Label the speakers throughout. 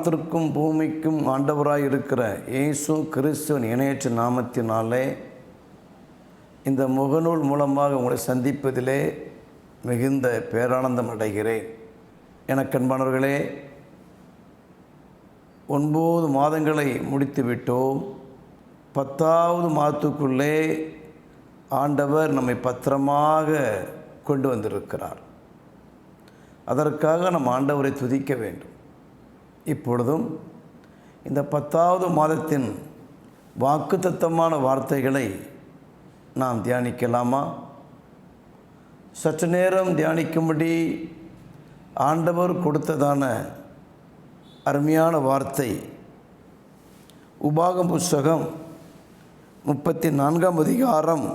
Speaker 1: வானத்திற்கும் பூமிக்கும் ஆண்டவராய் இருக்கிற இயேசு கிறிஸ்துவின் இணையற்ற நாமத்தினாலே இந்த முகநூல் மூலமாக உங்களை சந்திப்பதிலே மிகுந்த பேரானந்தம் அடைகிறேன். எனக்கு அன்பானவர்களே, 9 மாதங்களை முடித்து விட்டோம். 10வது மாதத்துக்குள்ளே ஆண்டவர் நம்மை பத்திரமாக கொண்டு வந்திருக்கிறார். அதற்காக நம் ஆண்டவரை துதிக்க வேண்டும். இப்பொழுதும் இந்த 10வது மாதத்தின் வாக்குத்தத்தமான வார்த்தைகளை நாம் தியானிக்கலாமா? சற்று நேரம் தியானிக்கும்படி ஆண்டவர் கொடுத்ததான அருமையான வார்த்தை உபாகம் புஸ்தகம் 34ஆம் அதிகாரம்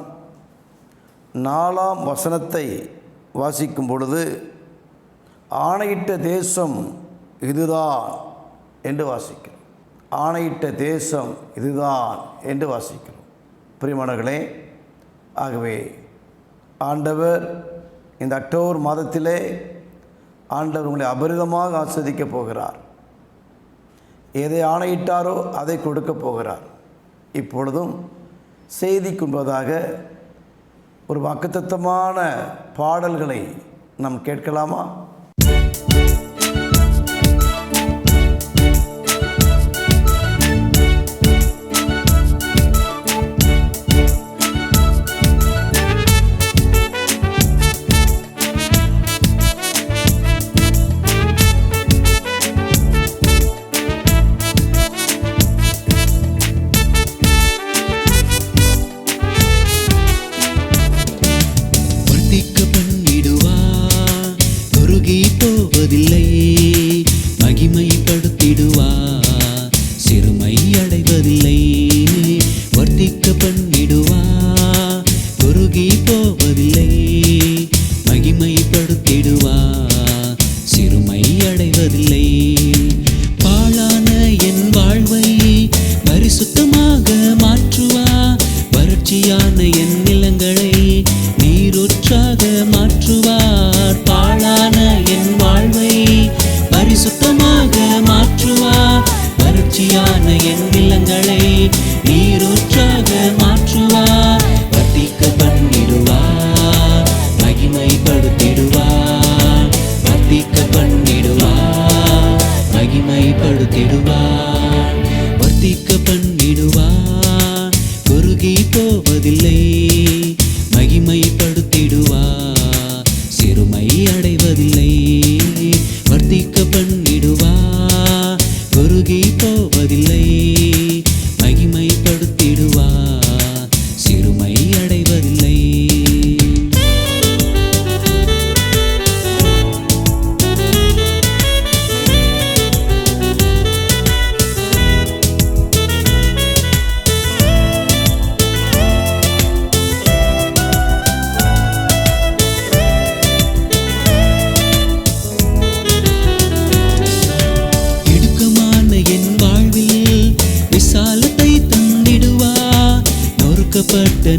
Speaker 1: 4ஆம் வசனத்தை வாசிக்கும் பொழுது, ஆணையிட்ட தேசம் இதுதான் என்று வாசிக்கிறோம். ஆணையிட்ட தேசம் இதுதான் என்று வாசிக்கிறோம். பிரியமானவர்களே, ஆகவே ஆண்டவர் இந்த அக்டோபர் மாதத்திலே ஆண்டவர் உங்களை அபரிதமாக ஆஸ்வதிக்கப் போகிறார். எதை ஆணையிட்டாரோ அதை கொடுக்க போகிறார். இப்பொழுதும் செய்திக்கும்பதாக ஒரு வாக்குத்தத்தமான பாடல்களை நாம் கேட்கலாமா?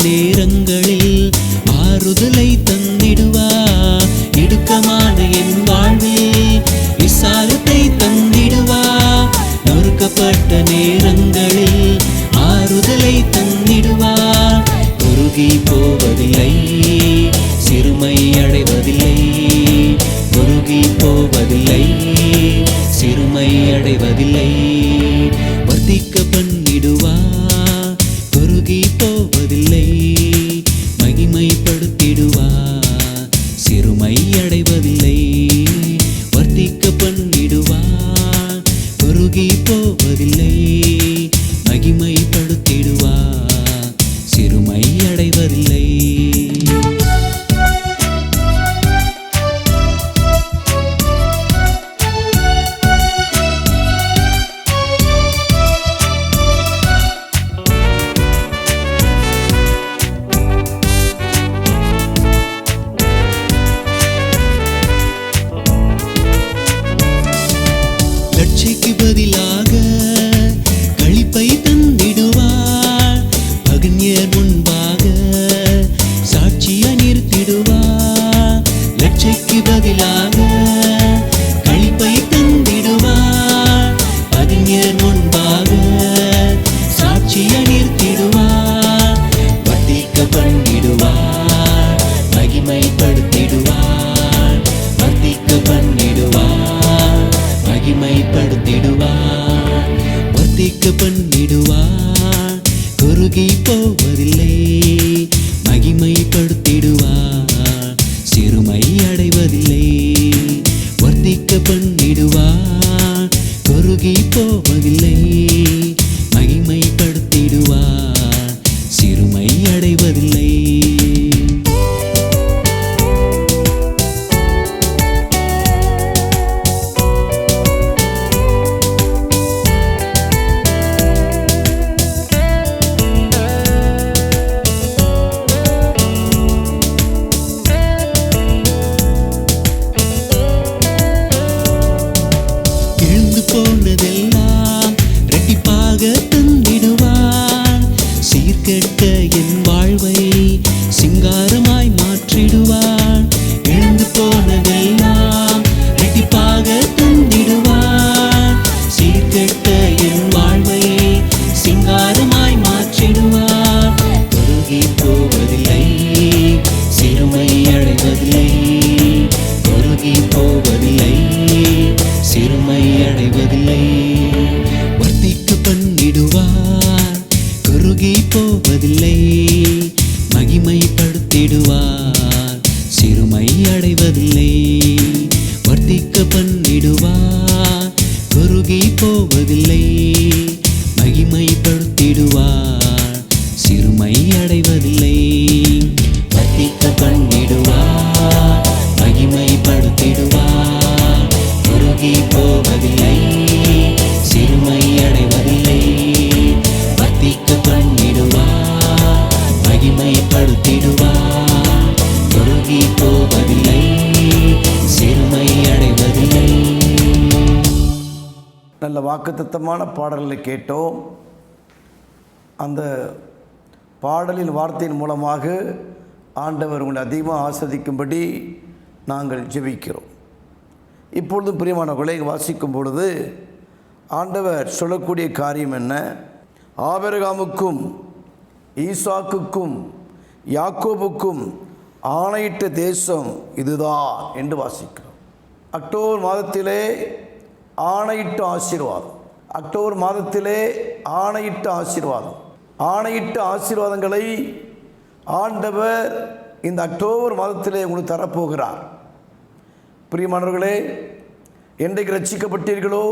Speaker 2: நேரங்களில் ஆறுதலை தந்திடுவா. இடுக்கமான என் வாழ்வில் விசாலத்தை தந்திடுவா. நொறுக்கப்பட்ட நேரங்களில் ஆறுதலை தந்திடுவா. குறுகி போவதில்லை, சிறுமை அடைவதில்லை. குறுகி போவதில்லை, சிறுமை அடைவதில்லை. வர்த்திக்க பண்ணிடுவா. குறுகி போவதில்லை, மகிமைப்படுத்திடுவா. சிறுமை அடைவதில்லை, வர்த்திக்க பண்ணிடுவா. குறுகி போவதில்லை, மகிமைப்படுத்திடுவா. சிறுமை அடைவதில்லை. லட்சிக்கு பதிலாக களிப்பை தந்திடுவார். பகிர்ஞர் முன்பாக சாட்சியா நிறுத்திடுவார். லட்சிக்கு பதிலாக களிப்பை தந்திடுவார்.
Speaker 1: நல்ல வாக்குத்தத்தமான பாடல்களை கேட்டோம். அந்த பாடலின் வார்த்தையின் மூலமாக ஆண்டவர் உங்களை அதிகமாக ஆஸ்வதிக்கும்படி நாங்கள் ஜெபிக்கிறோம். இப்பொழுதும் பிரியமானவர்களை வாசிக்கும் பொழுது ஆண்டவர் சொல்லக்கூடிய காரியம் என்ன? ஆபிரகாமுக்கும் ஈசாக்குக்கும் யாக்கோபுக்கும் ஆணையிட்ட தேசம் இதுதான் என்று வாசிக்கிறோம். அக்டோபர் மாதத்திலே ஆணையிட்ட ஆசீர்வாதம். அக்டோபர் மாதத்திலே ஆணையிட்ட ஆசீர்வாதம். ஆணையிட்ட ஆசீர்வாதங்களை ஆண்டவர் இந்த அக்டோபர் மாதத்திலே உங்களுக்கு தரப்போகிறார். பிரியமானவர்களே, என்றைக்கு ரட்சிக்கப்பட்டீர்களோ,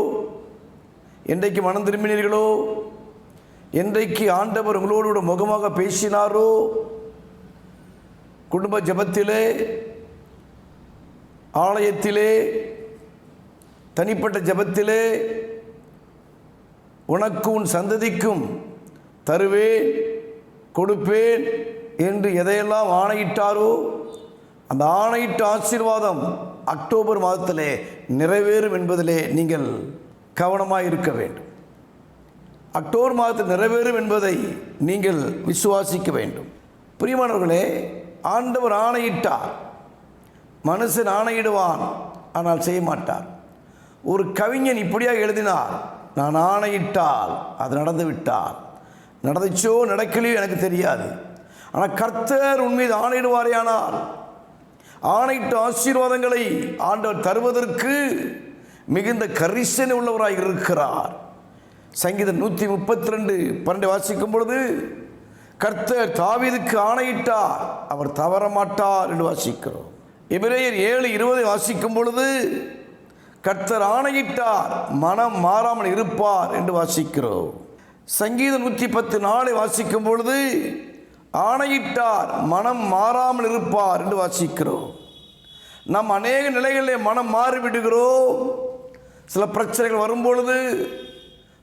Speaker 1: என்றைக்கு மனம் திரும்பினீர்களோ, என்றைக்கு ஆண்டவர் உங்களோடு கூட முகமாக பேசினாரோ, குடும்ப ஜெபத்திலே, ஆலயத்திலே, தனிப்பட்ட ஜெபத்திலே, உனக்கும் உன் சந்ததிக்கும் தருவேன் கொடுப்பேன் என்று எதையெல்லாம் ஆணையிட்டாரோ அந்த ஆணையிட்ட ஆசீர்வாதம் அக்டோபர் மாதத்திலே நிறைவேறும் என்பதிலே நீங்கள் கவனமாக இருக்க வேண்டும். அக்டோபர் மாதத்தில் நிறைவேறும் என்பதை நீங்கள் விசுவாசிக்க வேண்டும். பிரியமானவர்களே, ஆண்டவர் ஆணையிட்டார். மனுஷன் ஆணையிடுவான், ஆனால் செய்ய மாட்டார். ஒரு கவிஞன் இப்படியாக எழுதினார், நான் ஆணையிட்டால் அது நடந்து விட்டால், நடந்துச்சோ நடக்கலையோ எனக்கு தெரியாது, ஆனால் கர்த்தர் உன் மீது ஆணையிடுவாரேயானால் ஆணையிட்ட ஆசீர்வாதங்களை ஆண்டவர் தருவதற்கு மிகுந்த கரிசனை உள்ளவராய் இருக்கிறார். சங்கீதம் 132:12 வாசிக்கும் பொழுது கர்த்தர் தாவீதுக்கு ஆணையிட்டார், அவர் தவறமாட்டார் என்று வாசிக்கிறோம். எபிரேயர் 7:20 வாசிக்கும் பொழுது கர்த்தர் ஆணையிட்டார், மனம் மாறாமல் இருப்பார் என்று வாசிக்கிறோம். சங்கீதம் 110:4 வாசிக்கும் பொழுது ஆணையிட்டார், மனம் மாறாமல் இருப்பார் என்று வாசிக்கிறோம். நாம் அநேக நிலைகளிலே மனம் மாறிவிடுகிறோம். சில பிரச்சனைகள் வரும் பொழுது,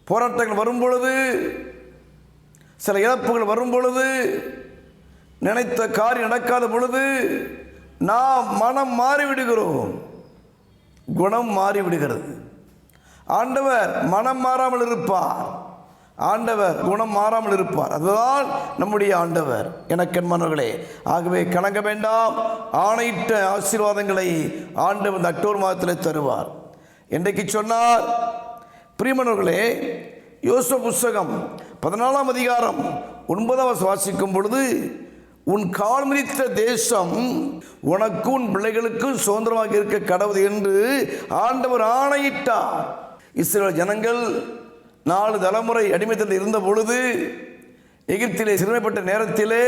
Speaker 1: போராட்டங்கள் வரும் பொழுது, சில இழப்புகள் வரும் பொழுது, நினைத்த காரியம் நடக்காத பொழுது நாம் மனம் மாறிவிடுகிறோம், குணம் மாறிவிடுகிறது. ஆண்டவர் மனம் மாறாமல் இருப்பார், ஆண்டவர் குணம் மாறாமல் இருப்பார். அதுதான் நம்முடைய ஆண்டவர். எனக்கென்மானவர்களே, ஆகவே கலங்க வேண்டாம். ஆணையிட்ட ஆசீர்வாதங்களை ஆண்டவர் இந்த அக்டோபர் மாதத்தில் தருவார். என்றைக்கு சொன்னார்? பிரியமானவர்களே, யோசுவா புஸ்தகம் 14ஆம் அதிகாரம் 9 வாசிக்கும் பொழுது உன் கால் மிதித்த தேசம் உனக்கும் உன் பிள்ளைகளுக்கும் சுதந்திரமாக இருக்க கடவுது என்று ஆண்டவர் ஆணையிட்டார். இஸ்ரவேல் ஜனங்கள் 4 தலைமுறை அடிமைத்தனத்தில் இருந்த பொழுது, எகிப்திலே சிறுமைப்பட்ட நேரத்திலே,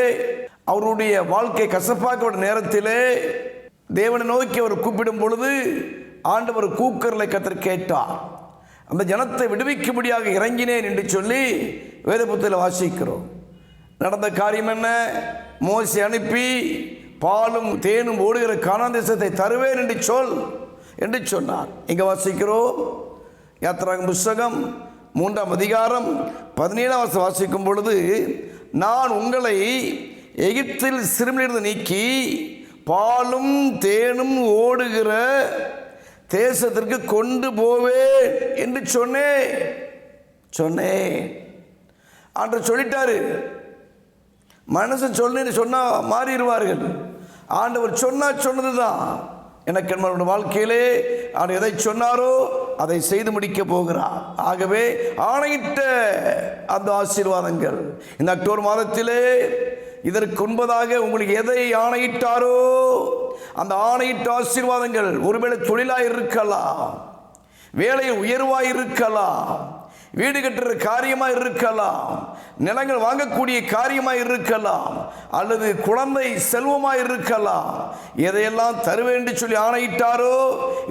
Speaker 1: அவருடைய வாழ்க்கை கசப்பாக்கப்பட்ட நேரத்திலே தேவனை நோக்கி அவர் கூப்பிடும் பொழுது ஆண்டவர் கூக்கர்களை கர்த்தர் கேட்டார். அந்த ஜனத்தை விடுவிக்கும்படியாக இறங்கினேன் என்று சொல்லி வேத புத்தகத்தில் வாசிக்கிறோம். நடந்த காரியம் என்ன? மோசே அனுப்பி பாலும் தேனும் ஓடுகிற கானான் தேசத்தை தருவேன் என்று சொன்னார். இங்கே வாசிக்கிறோம். யாத்திராகம புஸ்தகம் 3ஆம் அதிகாரம் 17 வாசிக்கும் பொழுது நான் உங்களை எகிப்தில் சிறுமிலிருந்து நீக்கி பாலும் தேனும் ஓடுகிற தேசத்திற்கு கொண்டு போவேன் என்று சொன்னேன். ஆண்டவர் சொல்லிட்டாரு. மனுஷன் சொன்னா மாறிடுவார்கள். ஆண்டவர் சொன்னதுதான். எனக்கு என்னோட வாழ்க்கையிலே அவர் எதை சொன்னாரோ அதை செய்து முடிக்க போகிறார். ஆகவே ஆணையிட்ட அந்த ஆசீர்வாதங்கள் இந்த அக்டோபர் மாதத்திலே, இதற்கு முன்பதாக உங்களுக்கு எதை ஆணையிட்டாரோ அந்த ஆணையிட்ட ஆசீர்வாதங்கள் ஒருவேளை தொழிலாக இருக்கலாம், வேலை உயர்வாக இருக்கலாம், வீடு கட்டுற காரியமாக இருக்கலாம், நிலங்கள் வாங்கக்கூடிய காரியமாக இருக்கலாம், அல்லது குழந்தை செல்வமாக இருக்கலாம். எதையெல்லாம் தருவேன் என்று சொல்லி ஆணையிட்டாரோ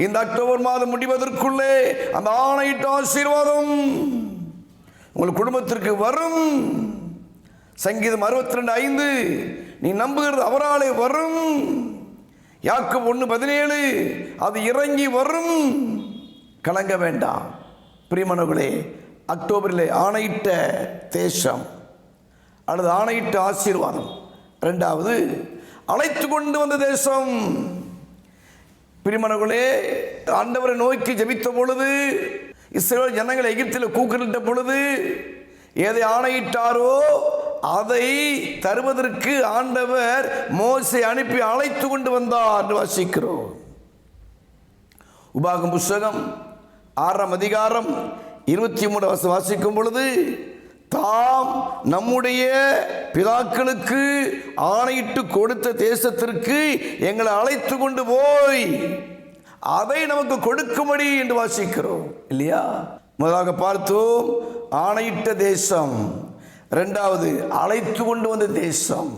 Speaker 1: இந்த அக்டோபர் மாதம் முடிவதற்குள்ளே அந்த ஆணையிட்ட ஆசீர்வாதம் உங்கள் குடும்பத்திற்கு வரும். சங்கீதம் 62:5 நீ நம்புகிறது அவராலே வரும். யாக்கோபு 1:17 அது இறங்கி வரும். கலங்க வேண்டாம். பிரியமானவர்களே, அக்டோபரிலே ஆணையிட்ட தேசம் அல்லது ஆணையிட்ட ஆசீர்வாதம். 2வது அழைத்து கொண்டு வந்த தேசம். பிரியமானவர்களே, ஆண்டவரை நோக்கி ஜெபித்த பொழுது இஸ்ரவேல் ஜனங்கள் எகிப்தில் கூக்குரலிட்ட பொழுது எதை ஆணையிட்டாரோ அதை தருவதற்கு ஆண்டவர் மோசே அனுப்பி அழைத்து கொண்டு வந்தார் என்று வாசிக்கிறோம். உபாகம் புஸ்தகம் 6ஆம் அதிகாரம் 23 வாசிக்கும் பொழுது, தாம் நம்முடைய பிதாக்களுக்கு ஆணையிட்டு கொடுத்த தேசத்திற்கு எங்களை அழைத்து கொண்டு போய் அதை நமக்கு கொடுக்கும்படி என்று வாசிக்கிறோம் இல்லையா? முதலாக பார்த்தோம் ஆணையிட்ட தேசம், இரண்டாவது அழைத்து கொண்டு வந்த தேசம்.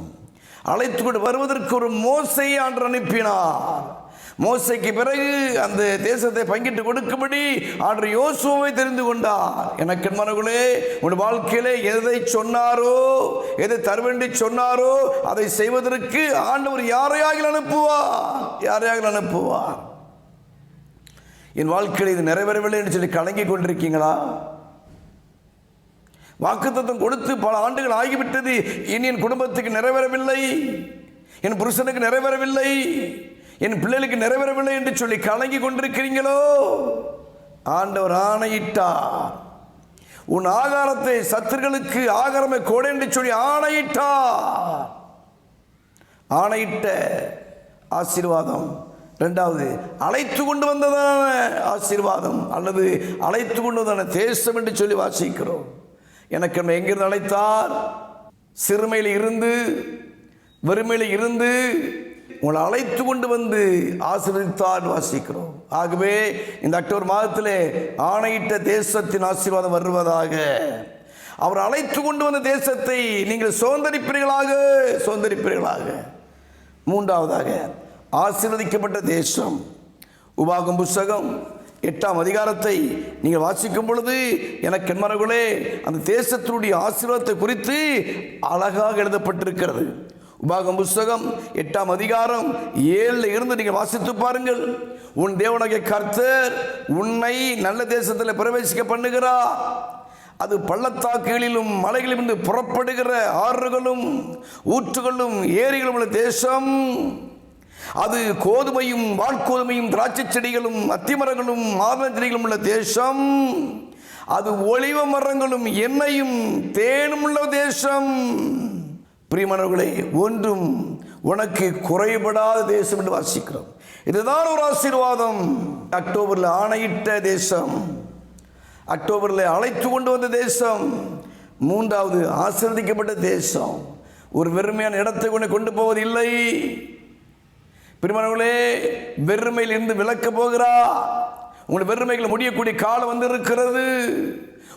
Speaker 1: அழைத்து கொண்டு வருவதற்கு ஒரு மோசேயை ஆண்டவர் அனுப்பினார். மோசேக்கு பிறகு அந்த தேசத்தை பங்கிட்டு கொடுக்கும்படி ஆண்டவர் யோசுவாவை தெரிந்து கொண்டார். எனக்கு மனங்களே, உன் வாழ்க்கையிலே எதை சொன்னாரோ, எதை தருவேண்டி சொன்னாரோ அதை செய்வதற்கு ஆண்டவர் யாரையாக அனுப்புவார். என் வாழ்க்கையில் இது நிறைவேறவில்லை என்று சொல்லி கலங்கி கொண்டிருக்கீங்களா? வாக்குத்தத்தம் கொடுத்து பல ஆண்டுகள் ஆகிவிட்டது, இனி என் குடும்பத்துக்கு நிறைவேறவில்லை, என் புருஷனுக்கு நிறைவேறவில்லை, என் பிள்ளைகளுக்கு நிறைவேறவில்லை என்று சொல்லி கலங்கி கொண்டிருக்கிறீங்களோ? ஆண்டவர் ஆணையிட்டார். உன் ஆகாரத்தை சத்துருக்களுக்கு ஆகாரமே கொடு என்று சொல்லி ஆணையிட்டார். ஆணையிட்ட ஆசீர்வாதம். இரண்டாவது அழைத்து கொண்டு வந்ததான ஆசீர்வாதம் அல்லது அழைத்து கொண்டு வந்ததான தேசம் என்று சொல்லி வாசிக்கிறோம். எனக்கு எங்கிருந்து அழைத்தார்? சிறுமையில் இருந்து, வெறுமையில் இருந்து உங்களை அழைத்து கொண்டு வந்து ஆசீர்வதித்தார் வாசிக்கிறோம். ஆகவே இந்த அக்டோபர் மாதத்திலே ஆணையிட்ட தேசத்தின் ஆசீர்வாதம் வருவதாக. அவர் அழைத்து கொண்டு வந்த தேசத்தை நீங்கள் சுதந்தரிப்பீர்களாக. மூன்றாவதாக ஆசீர்வதிக்கப்பட்ட தேசம். உபாகம் புஸ்தகம் 8ஆம் அதிகாரத்தை நீங்கள் வாசிக்கும் பொழுது எனக்கு மனங்களே அந்த தேசத்தினுடைய ஆசீர்வாதத்தை குறித்து அழகாக எழுதப்பட்டிருக்கிறது. உபாகம் புஸ்தகம் 8ஆம் அதிகாரம் 7 இருந்து நீங்கள் வாசித்து பாருங்கள். உன் தேவனாகிய கர்த்தர் உன்னை நல்ல தேசத்தில் பிரவேசிக்க பண்ணுகிறார். அது பள்ளத்தாக்குகளிலும் மலைகளிலும் இருந்து புறப்படுகிற ஆறுகளும் ஊற்றுகளும் ஏரிகளும் உள்ள தேசம். அது கோதுமையும் வாட்கோதுமையும் திராட்சை செடிகளும் அத்திமரங்களும் மாதுளை செடிகளும் உள்ள தேசம். அது ஒலிவ மரங்களும் எண்ணெயும் தேனும் உள்ள தேசம். பிரியமானவர்களே, ஒன்றும் உனக்கு குறைபடாத தேசம் என்று வாசிக்கிறோம். இதுதான் ஒரு ஆசீர்வாதம். அக்டோபரில் ஆணையிட்ட தேசம், அக்டோபரில் அழைத்து கொண்டு வந்த தேசம். மூன்றாவது ஆசீர்வதிக்கப்பட்ட தேசம். ஒரு வெறுமையான இடத்தை கொண்டு போவதில்லை. பிரியமானவர்களே, வெறுமையில் இருந்து விலக்க போகிறார். உங்களுடைய வெறுமைகள் முடியக்கூடிய காலம் வந்திருக்கிறது.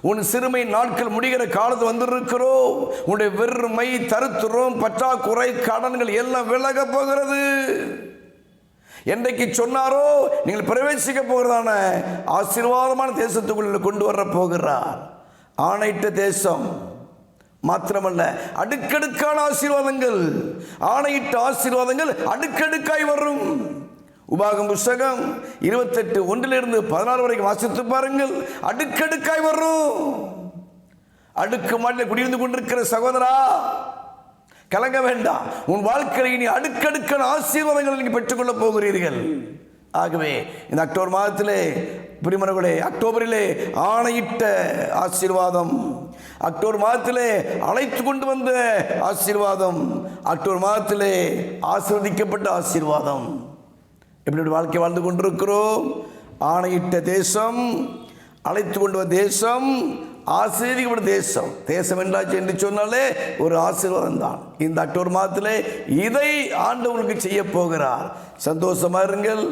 Speaker 1: உன் சிறுமை நாட்கள் முடிகிற காலத்து வந்திருக்கிறோம். உன்னுடைய வெறுமை, தருத்திரம், பற்றாக்குறை, கடன்கள் எல்லாம் விலக போகிறது. என்றைக்கு சொன்னாரோ நீங்கள் பிரவேசிக்க போகிறதான ஆசீர்வாதமான தேசத்துக்குள்ள கொண்டு வர போகிறார். ஆணையிட்ட தேசம் மாத்திரமல்ல, அடுக்கடுக்கான ஆசீர்வாதங்கள். ஆணையிட்ட ஆசீர்வாதங்கள் அடுக்கடுக்காய் வரும். உபாகம் புஸ்தகம் 28:1-16 வரைக்கும் வாசித்து பாருங்கள். அடுக்கடுக்காய் வரும். அடுக்கு மாட்டில் குடியிருந்து கொண்டிருக்கிற சகோதரா, கலங்க வேண்டாம். உன் வாழ்க்கையில் இனி அடுக்கடுக்கான ஆசீர்வாதங்களை நீங்கள் பெற்றுக்கொள்ள போகிறீர்கள். ஆகவே இந்த அக்டோபர் மாதத்திலே பிரியமானவர்களே, அக்டோபரிலே ஆணையிட்ட ஆசீர்வாதம், அக்டோபர் மாதத்திலே அழைத்து கொண்டு வந்த ஆசீர்வாதம், அக்டோபர் மாதத்திலே ஆசீர்வதிக்கப்பட்ட ஆசீர்வாதம். எப்படி வாழ்க்கை வாழ்ந்து கொண்டிருக்கிறோம்? ஆணையிட்ட தேசம், அழைத்து கொண்டு வந்த தேசம், ஆசீர்வதிக்கப்பட்ட தேசம். தேசம் என்றாச்சு என்று சொன்னாலே ஒரு ஆசீர்வாதம் தான். இந்த அக்டோபர் மாதத்திலே இதை ஆண்டவர்களுக்கு செய்ய போகிறார். சந்தோஷமா இருங்கள்.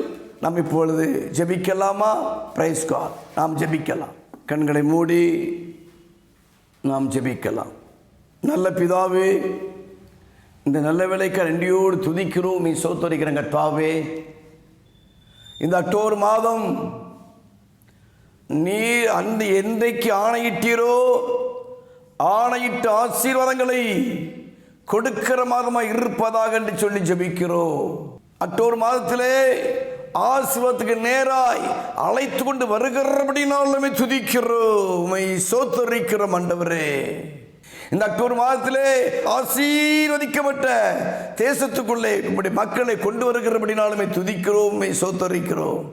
Speaker 1: நாம் இப்பொழுது ஜெபிக்கலாமா? Praise God. நாம் ஜெபிக்கலாம். கண்களை மூடி நாம் ஜெபிக்கலாம். நல்ல பிதாவே, இந்த நல்ல வேளைக்கு நன்றியோடு துதிக்கிறோம், நீ சோத்தரிக்கிற கர்த்தாவே. இந்த அக்டோபர் மாதம் நீ அந்த என்றைக்கு ஆணையிட்டீரோ ஆணையிட்ட ஆசீர்வாதங்களை கொடுக்கிற மாதமாக இருப்பதாக என்று சொல்லி ஜெபிக்கிறோம். அக்டோபர் மாதத்திலே ஆசீர்வாதத்துக்கு நேராய் அழைத்து கொண்டு வருகிறபடினாலுமே துதிக்கிறோம், சோத்தரிக்கிறோம் ஆண்டவரே. இந்த அக்டோபர் மாதத்திலே ஆசீர்வதிக்கப்பட்ட தேசத்துக்குள்ளே உங்களுடைய மக்களை கொண்டு வருகிறபடினாலுமே துதிக்கிறோம், சோத்தரிக்கிறோம்.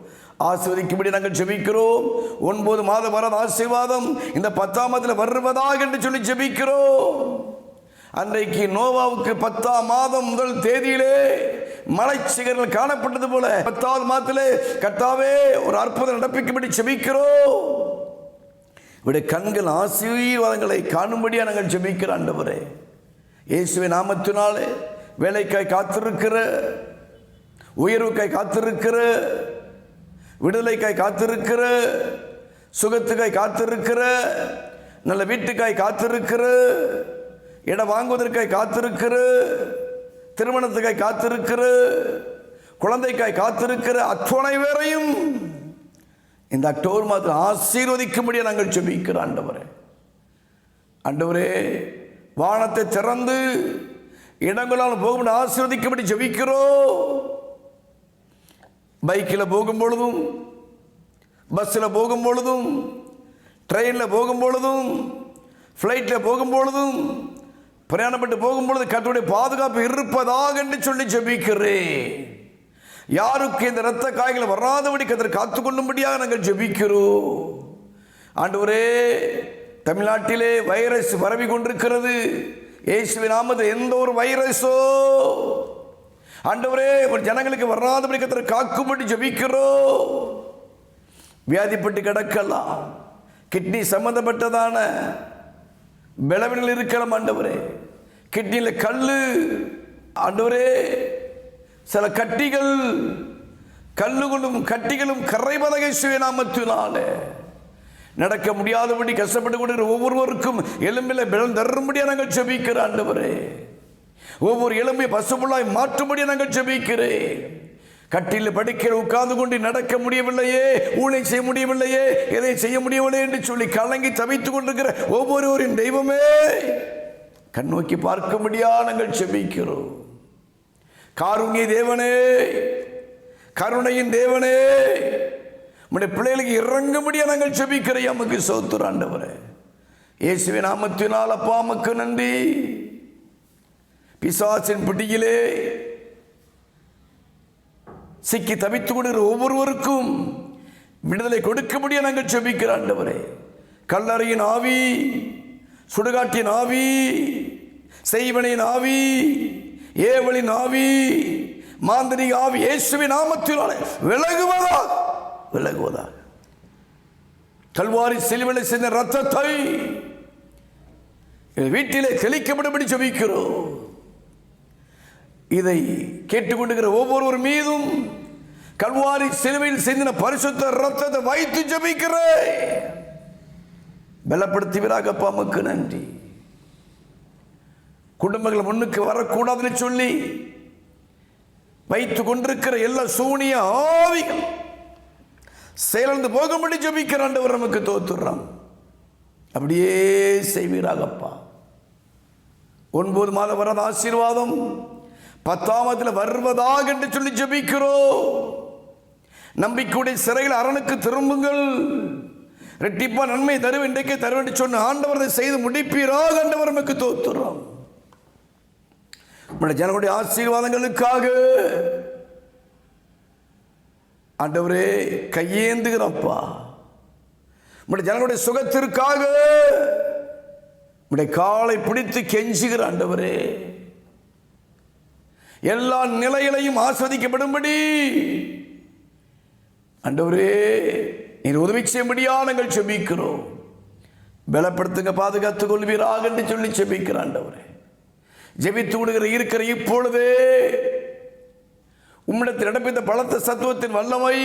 Speaker 1: ஆசீர்வதிக்கும்படி நாங்கள் ஜெபிக்கிறோம். 9 மாத வராத ஆசீர்வாதம் இந்த 10ஆம் மாதத்தில் வருவதாக என்று சொல்லி ஜெபிக்கிறோம். அன்றைக்கு நோவாவுக்கு 10ஆம் மாதம் முதல் தேதியிலே மலைச்சிகர்கள் காணப்பட்டது போல 10வது மாதத்திலே கர்த்தாவே ஒரு அற்புதம் நடப்பிக்கும்படி ஜெபிக்கிறோம். இவருடைய கண்கள் ஆசீர்வாதங்களை காணும்படியாக நாங்கள் ஜெபிக்கிற ஆண்டவரே, இயேசுவின் நாமத்தினாலே வேலைக்காய் காத்திருக்கிற, உயர்வுக்காய் காத்திருக்கிற, விடுதலைக்காய் காத்திருக்கிற, சுகத்துக்காய் காத்திருக்கிற, நல்ல வீட்டுக்காய் காத்திருக்கிற, இடம் வாங்குவதற்காய் காத்திருக்கிற, திருமணத்துக்காய் காத்திருக்கிற, குழந்தைக்காய் காத்திருக்கிற அத்துணை பேரையும் இந்த அக்டோபர் மாதத்தில் ஆசீர்வதிக்கும்படியாக நாங்கள் ஜெபிக்கிறோம். ஆண்டவரே வானத்தை திறந்து இடங்களால் போகும்படி ஆசீர்வதிக்கும்படி ஜெபிக்கிறோம். பைக்கில் போகும் பொழுதும், பஸ்ஸில் போகும் பொழுதும், ட்ரெயினில் போகும் பொழுதும், ஃப்ளைட்டில் போகும் பொழுதும், பிரயாணப்பட்டு போகும் பொழுது கர்த்தருடைய பாதுகாப்பு இருப்பதாக என்று சொல்லி ஜெபிக்கிறேன். யாருக்கு இந்த இரத்த காய்கள் வராதபடி கர்த்தர் காத்துக்கொள்ளும்படியாக நாங்கள் ஜெபிக்கிறோம். ஆண்டவரே தமிழ்நாட்டிலே வைரஸ் பரவி கொண்டிருக்கிறது. இயேசுவின் நாமத்தில் எந்த ஒரு வைரஸோ ஆண்டவரே ஜனங்களுக்கு வராதபடி கர்த்தர் காக்கும்படி ஜெபிக்கிறோம். வியாதிப்பட்டு கிடக்கலாம், கிட்னி சம்பந்தப்பட்டதான பலவீனங்கள் இருக்கலாம் ஆண்டவரே, கிட்னியில் கல்லு ஆண்டவரே, சில கட்டிகள், கல்லுகளும் கட்டிகளும் கரைபத இயேசுவின் நாமத்தினாலே நடக்க முடியாதபடி கஷ்டப்பட்டு கொண்டிருக்கிற ஒவ்வொருவருக்கும் எலும்பில் பலம் தரும்படியாக நாங்கள் ஜெபிக்கிறோம். ஆண்டவரே ஒவ்வொரு எலும்பை பசுப்புள்ளாய் மாற்றும்படியாக நாங்கள் ஜெபிக்கிறேன். கட்டில் படுக்கிற உட்கார்ந்து கொண்டு நடக்க முடியவில்லையே, ஊழியம் செய்ய முடியவில்லையே, எதை செய்ய முடியவில்லை என்று சொல்லி கலங்கி தவித்துக் கொண்டிருக்கிற ஒவ்வொருவரின் தெய்வமே கண்ணோக்கி பார்க்க முடியாது நாங்கள் ஜெபிக்கிறோம். காருண்ய தேவனே, கருணையின் தேவனே, நம்முடைய பிள்ளைகளுக்கு இறங்கும்படியாக நாங்கள் ஜெபிக்கிறோம். நமக்கு ஸ்தோத்திரம் ஆண்டவரே, இயேசுவின் நாமத்தினால் அப்பா உமக்கு நன்றி. பிசாசின் பிடியிலே சிக்கி தவித்துக் கொண்டிருக்கிற ஒவ்வொருவருக்கும் விடுதலை கொடுக்கும்படியாக நாங்கள் ஜெபிக்கிறோம் ஆண்டவரே. கல்லறையின் ஆவி, சுடுகாட்டின் ஆவி, செய்வனின் ஆவி, ஏவலின் ஆவி, மாந்திரிக ஆவி இயேசுவின் நாமத்தினாலே விலகுவதாக கல்வாரி சிலுவையில் சிந்த ரத்தத்தை வீட்டிலே தெளிக்கப்படும்படி ஜெபிக்கிறோம். இதை கேட்டுக்கொண்டிருக்கிற ஒவ்வொருவர் மீதும் கல்வாரி சிலுவையில் சிந்தின பரிசுத்த ரத்தத்தை வைத்து ஜெபிக்கிறேன். பலப்படுத்துவீராக அப்பா உமக்கு நன்றி. குடும்பங்கள் முன்னுக்கு வரக்கூடாதுன்னு சொல்லி வைத்து கொண்டிருக்கிற எல்லா சூனிய ஆவிகள் செயலந்து போகும்படி ஜெபிக்கிற ஆண்டவர் நமக்கு தோத்துறோம். அப்படியே செய்வீராகப்பா. 9 மாதம் வராத ஆசீர்வாதம் 10ஆம் மாதத்தில் வருவதாக என்று சொல்லி ஜெபிக்கிறோம். நம்பிக்கையுடைய சிறையில் அரணுக்கு திரும்புங்கள், ரெட்டிப்பா நன்மை தருவேன், இன்றைக்கே தருவேன் சொன்ன ஆண்டவரை செய்து முடிப்பீராக ஆண்டவர் நமக்கு தோத்துறோம். நம்முடைய ஜனங்களுடைய ஆசீர்வாதங்களுக்காக ஆண்டவரே கையேந்துகிறப்பா. நம்முடைய ஜனங்களுடைய சுகத்திற்காக நம்முடைய காலை பிடித்து கெஞ்சுகிற ஆண்டவரே, எல்லா நிலையிலையும் ஆஸ்வதிக்கப்படும்படி ஆண்டவரே நீர் உதவி செய்யும்படியா நாங்கள் ஜெபிக்கிறோம். பலப்படுத்துங்க, பாதுகாத்துக் கொள்வீராக என்று சொல்லி ஜெபிக்கிற ஆண்டவரே, ஜெபித்து விடுகிற இருக்கிற இப்பொழுதே உம்மிடத்தில் நடப்பித்த பலத்த சத்துவத்தின் வல்லமை,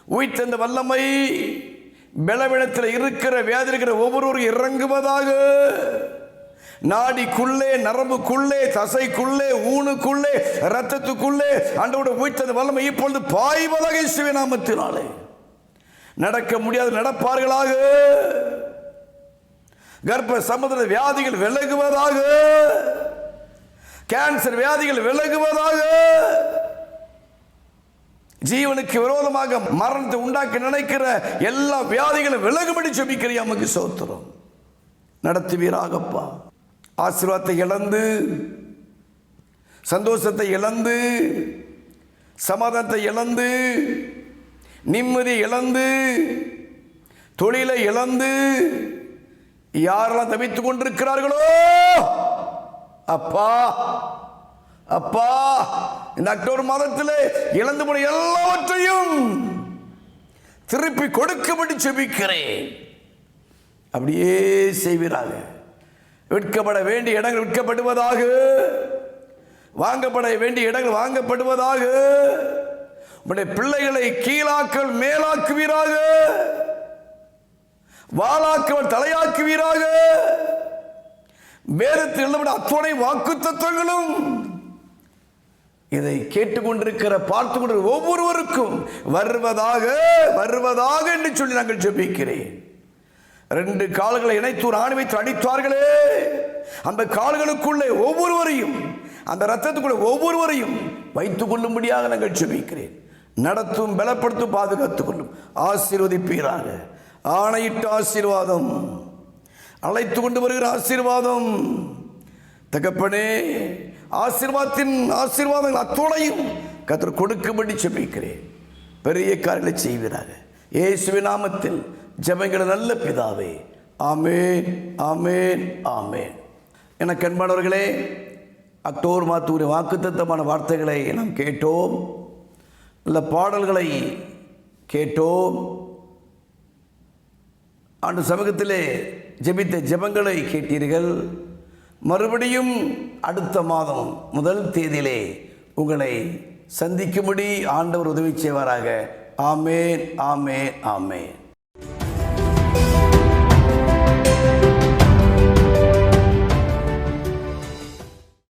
Speaker 1: உயிர்த்தெந்த வல்லமை பலவீனத்தில் இருக்கிற வியாதி இருக்கிற ஒவ்வொருவரும் இறங்குவதாக. நாடிக்குள்ளே, நரம்புக்குள்ளே, தசைக்குள்ளே, ஊனுக்குள்ளே, ரத்தத்துக்குள்ளே ஆண்டவருடைய உயிர்த்தெந்த வல்லமை இப்பொழுது பாய்வதாக இயேசுவின் நாமத்தினாலே. நடக்க முடியாது நடப்பார்களாக. கர்ப்ப சம்பந்த வியாதிகள் விலகுவதாக, கேன்சர் வியாதிகள் விலகுவதாக, ஜீவனுக்கு விரோதமாக மரணத்தை உண்டாக்கி நினைக்கிற எல்லா வியாதிகளும் விலகும்படி ஜெபிக்கிறியா நமக்கு ஸ்தோத்திரம். நடத்துவீராகப்பா. ஆசீர்வாதத்தை இழந்து, சந்தோஷத்தை இழந்து, சமாதானத்தை இழந்து நிம்மதி இழந்து, தொழிலை இழந்து யாரெல்லாம் தவித்துக் கொண்டிருக்கிறார்களோ, அப்பா அப்பா, இந்த அக்டோபர் மாதத்திலே இழந்து போன எல்லாவற்றையும் திருப்பி கொடுக்கும்படி ஜெபிக்கிறேன். அப்படியே செய்வீராக. விற்கப்பட வேண்டிய இடங்கள் விற்கப்படுவதாக, வாங்கப்பட வேண்டிய இடங்கள் வாங்கப்படுவதாக, உடைய பிள்ளைகளை கீழாக்கள் மேலாக்குவீராக, வாளாக்குவர் தலையாக்குவீராக. வேதத்தில் எழுதப்பட்ட அத்தனை வாக்கு தத்துவங்களும் இதை கேட்டுக்கொண்டிருக்கிற பார்த்து கொண்டு ஒவ்வொருவருக்கும் வருவதாக வருவதாக என்று சொல்லி நாங்கள் ஜெபிக்கிறேன். 2 கால்களை இணைத்து ஒரு ஆணி வைத்து அடித்தார்களே, அந்த கால்களுக்குள்ளே ஒவ்வொருவரையும், அந்த ரத்தத்துக்குள்ளே ஒவ்வொருவரையும் வைத்துக் கொள்ளும்படியாக நாங்கள் ஜெபிக்கிறேன். நடத்தும், பலப்படுத்தும், பாதுகாத்துக் கொள்ளும், ஆசீர்வதிப்பீராக. ஆணையிட்ட ஆசீர்வாதம், அழைத்து கொண்டு வருகிற ஆசீர்வாதம் தகப்பனே, ஆசீர்வாதங்கள் அத்தோடையும் கர்த்தர் கொடுக்கும்படி ஜெபிக்கிறேன். பெரிய காரியங்களை செய்வீராக. இயேசுவின் நாமத்தில் ஜெபங்கள் நல்ல பிதாவே, ஆமேன், ஆமேன், ஆமேன். எனக்கு அன்பானவர்களே, அக்டோபர் மாதத்துடைய வாக்குத்தத்தமான வார்த்தைகளை நாம் கேட்டோம். நல்ல பாடல்களை கேட்டோம். ஆண்டு சமூகத்திலே ஜெபித்த ஜெபங்களை கேட்டீர்கள். மறுபடியும் அடுத்த மாதம் 1 தேதியிலே உங்களை சந்திக்கும்படி ஆண்டவர் உதவி செய்வாராக. ஆமேன், ஆமேன், ஆமேன்.